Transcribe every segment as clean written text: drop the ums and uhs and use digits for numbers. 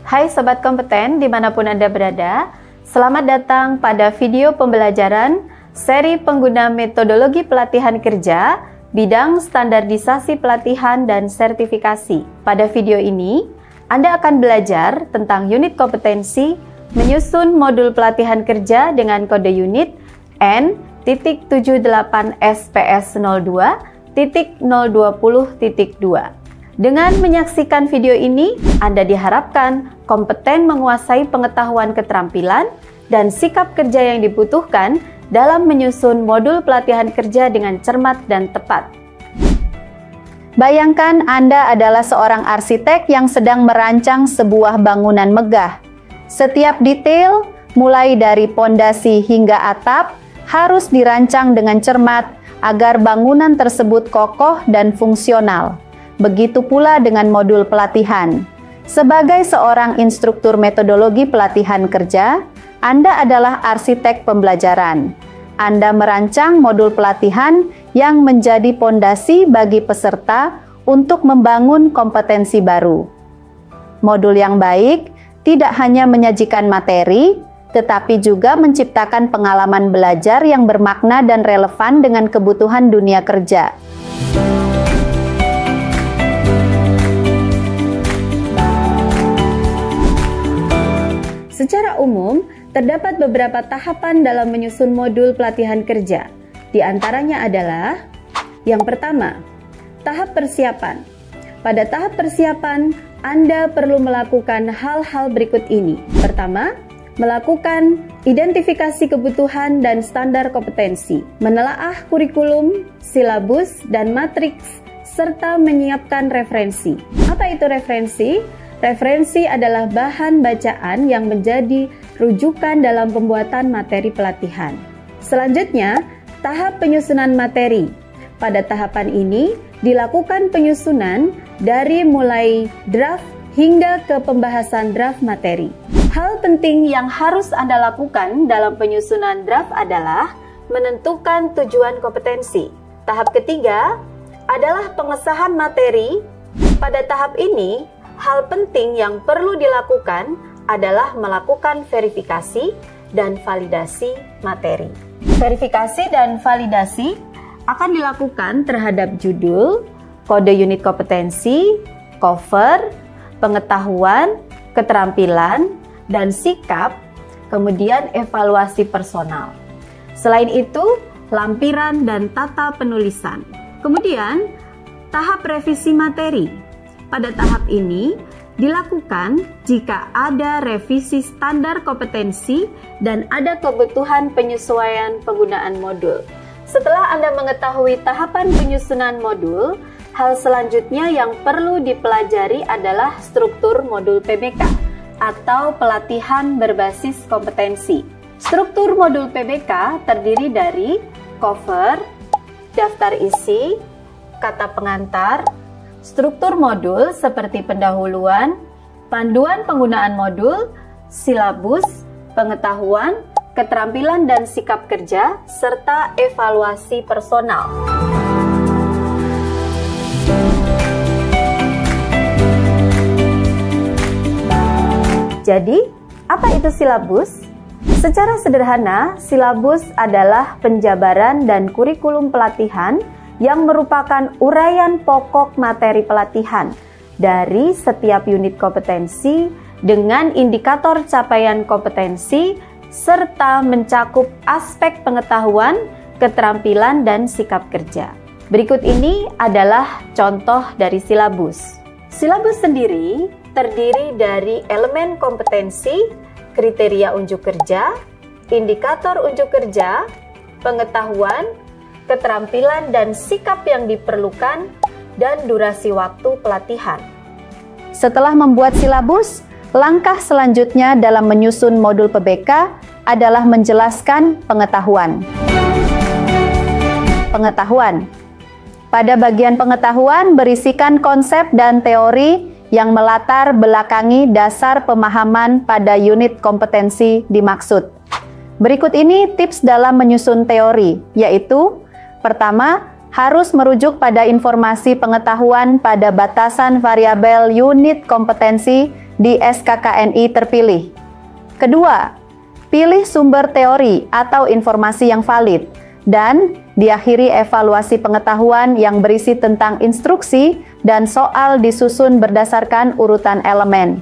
Hai Sobat Kompeten dimanapun Anda berada, selamat datang pada video pembelajaran seri pengguna metodologi pelatihan kerja bidang standarisasi pelatihan dan sertifikasi. Pada video ini, Anda akan belajar tentang unit kompetensi menyusun modul pelatihan kerja dengan kode unit N.78SPS02.020.2. Dengan menyaksikan video ini, Anda diharapkan kompeten menguasai pengetahuan keterampilan dan sikap kerja yang dibutuhkan dalam menyusun modul pelatihan kerja dengan cermat dan tepat. Bayangkan Anda adalah seorang arsitek yang sedang merancang sebuah bangunan megah. Setiap detail, mulai dari pondasi hingga atap, harus dirancang dengan cermat agar bangunan tersebut kokoh dan fungsional. Begitu pula dengan modul pelatihan. Sebagai seorang instruktur metodologi pelatihan kerja, Anda adalah arsitek pembelajaran. Anda merancang modul pelatihan yang menjadi pondasi bagi peserta untuk membangun kompetensi baru. Modul yang baik tidak hanya menyajikan materi, tetapi juga menciptakan pengalaman belajar yang bermakna dan relevan dengan kebutuhan dunia kerja. Secara umum, terdapat beberapa tahapan dalam menyusun modul pelatihan kerja. Di antaranya adalah yang pertama, tahap persiapan. Pada tahap persiapan, Anda perlu melakukan hal-hal berikut ini. Pertama, melakukan identifikasi kebutuhan dan standar kompetensi, menelaah kurikulum, silabus, dan matriks, serta menyiapkan referensi. Apa itu referensi? Referensi adalah bahan bacaan yang menjadi rujukan dalam pembuatan materi pelatihan. Selanjutnya, tahap penyusunan materi. Pada tahapan ini, dilakukan penyusunan dari mulai draft hingga ke pembahasan draft materi. Hal penting yang harus Anda lakukan dalam penyusunan draft adalah menentukan tujuan kompetensi. Tahap ketiga adalah pengesahan materi. Pada tahap ini, hal penting yang perlu dilakukan adalah melakukan verifikasi dan validasi materi. Verifikasi dan validasi akan dilakukan terhadap judul, kode unit kompetensi, cover, pengetahuan, keterampilan, dan sikap, kemudian evaluasi personal. Selain itu, lampiran dan tata penulisan. Kemudian, tahap revisi materi. Pada tahap ini, dilakukan jika ada revisi standar kompetensi dan ada kebutuhan penyesuaian penggunaan modul. Setelah Anda mengetahui tahapan penyusunan modul, hal selanjutnya yang perlu dipelajari adalah struktur modul PBK atau pelatihan berbasis kompetensi. Struktur modul PBK terdiri dari cover, daftar isi, kata pengantar, struktur modul seperti pendahuluan, panduan penggunaan modul, silabus, pengetahuan, keterampilan dan sikap kerja, serta evaluasi personal. Jadi, apa itu silabus? Secara sederhana, silabus adalah penjabaran dan kurikulum pelatihan yang merupakan uraian pokok materi pelatihan dari setiap unit kompetensi dengan indikator capaian kompetensi serta mencakup aspek pengetahuan, keterampilan, dan sikap kerja. Berikut ini adalah contoh dari silabus. Silabus sendiri terdiri dari elemen kompetensi, kriteria unjuk kerja, indikator unjuk kerja, pengetahuan, keterampilan dan sikap yang diperlukan, dan durasi waktu pelatihan. Setelah membuat silabus, langkah selanjutnya dalam menyusun modul PBK adalah menjelaskan pengetahuan. Pengetahuan. Pada bagian pengetahuan berisikan konsep dan teori yang melatar belakangi dasar pemahaman pada unit kompetensi dimaksud. Berikut ini tips dalam menyusun teori, yaitu pertama, harus merujuk pada informasi pengetahuan pada batasan variabel unit kompetensi di SKKNI terpilih. Kedua, pilih sumber teori atau informasi yang valid. Dan diakhiri evaluasi pengetahuan yang berisi tentang instruksi dan soal disusun berdasarkan urutan elemen.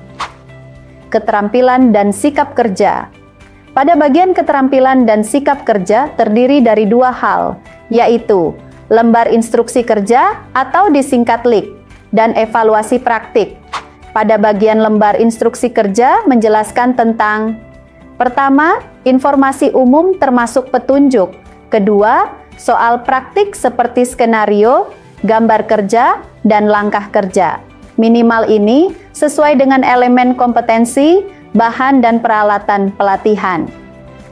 Keterampilan dan sikap kerja. Pada bagian keterampilan dan sikap kerja terdiri dari dua hal, yaitu lembar instruksi kerja atau disingkat LIK, dan evaluasi praktik. Pada bagian lembar instruksi kerja menjelaskan tentang: pertama, informasi umum termasuk petunjuk. Kedua, soal praktik seperti skenario, gambar kerja, dan langkah kerja. Minimal ini sesuai dengan elemen kompetensi, bahan dan peralatan pelatihan.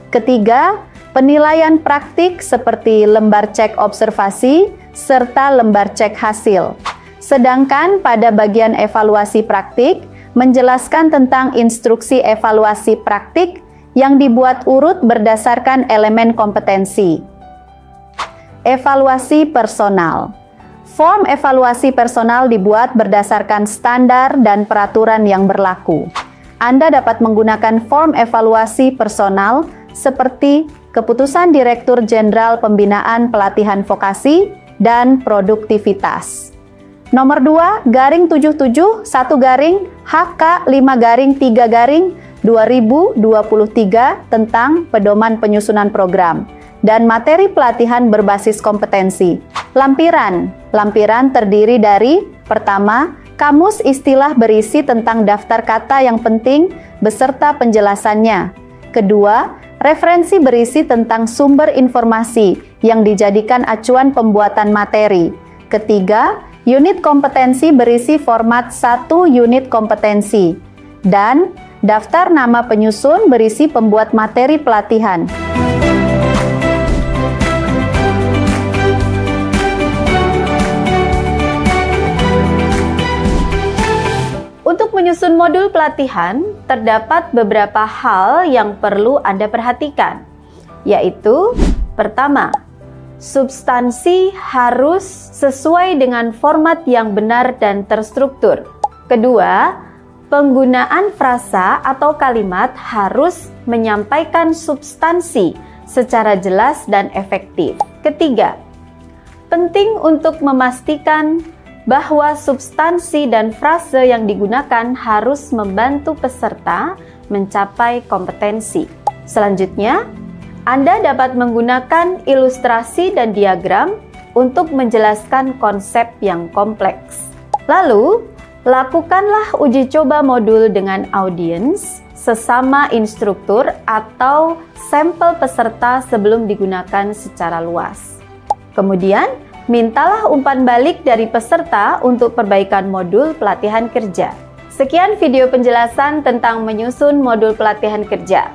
Ketiga, penilaian praktik seperti lembar cek observasi serta lembar cek hasil. Sedangkan pada bagian evaluasi praktik menjelaskan tentang instruksi evaluasi praktik yang dibuat urut berdasarkan elemen kompetensi. Evaluasi personal. Form evaluasi personal dibuat berdasarkan standar dan peraturan yang berlaku. Anda dapat menggunakan form evaluasi personal seperti Keputusan Direktur Jenderal Pembinaan Pelatihan Vokasi dan Produktivitas. Nomor 2/77 1/HK5/3/2023 tentang pedoman penyusunan program dan materi pelatihan berbasis kompetensi. Lampiran. Lampiran terdiri dari: pertama, kamus istilah berisi tentang daftar kata yang penting beserta penjelasannya. Kedua, referensi berisi tentang sumber informasi yang dijadikan acuan pembuatan materi. Ketiga, unit kompetensi berisi format 1 unit kompetensi. Dan daftar nama penyusun berisi pembuat materi pelatihan. Untuk menyusun modul pelatihan, terdapat beberapa hal yang perlu Anda perhatikan, yaitu: pertama, substansi harus sesuai dengan format yang benar dan terstruktur. Kedua, penggunaan frasa atau kalimat harus menyampaikan substansi secara jelas dan efektif. Ketiga, penting untuk memastikan bahwa substansi dan frase yang digunakan harus membantu peserta mencapai kompetensi. Selanjutnya, Anda dapat menggunakan ilustrasi dan diagram untuk menjelaskan konsep yang kompleks. Lalu, lakukanlah uji coba modul dengan audiens, sesama instruktur atau sampel peserta sebelum digunakan secara luas. Kemudian, mintalah umpan balik dari peserta untuk perbaikan modul pelatihan kerja. Sekian video penjelasan tentang menyusun modul pelatihan kerja.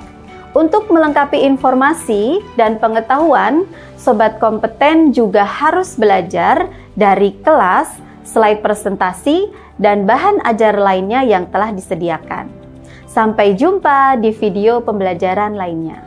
Untuk melengkapi informasi dan pengetahuan, Sobat Kompeten juga harus belajar dari kelas, slide presentasi, dan bahan ajar lainnya yang telah disediakan. Sampai jumpa di video pembelajaran lainnya.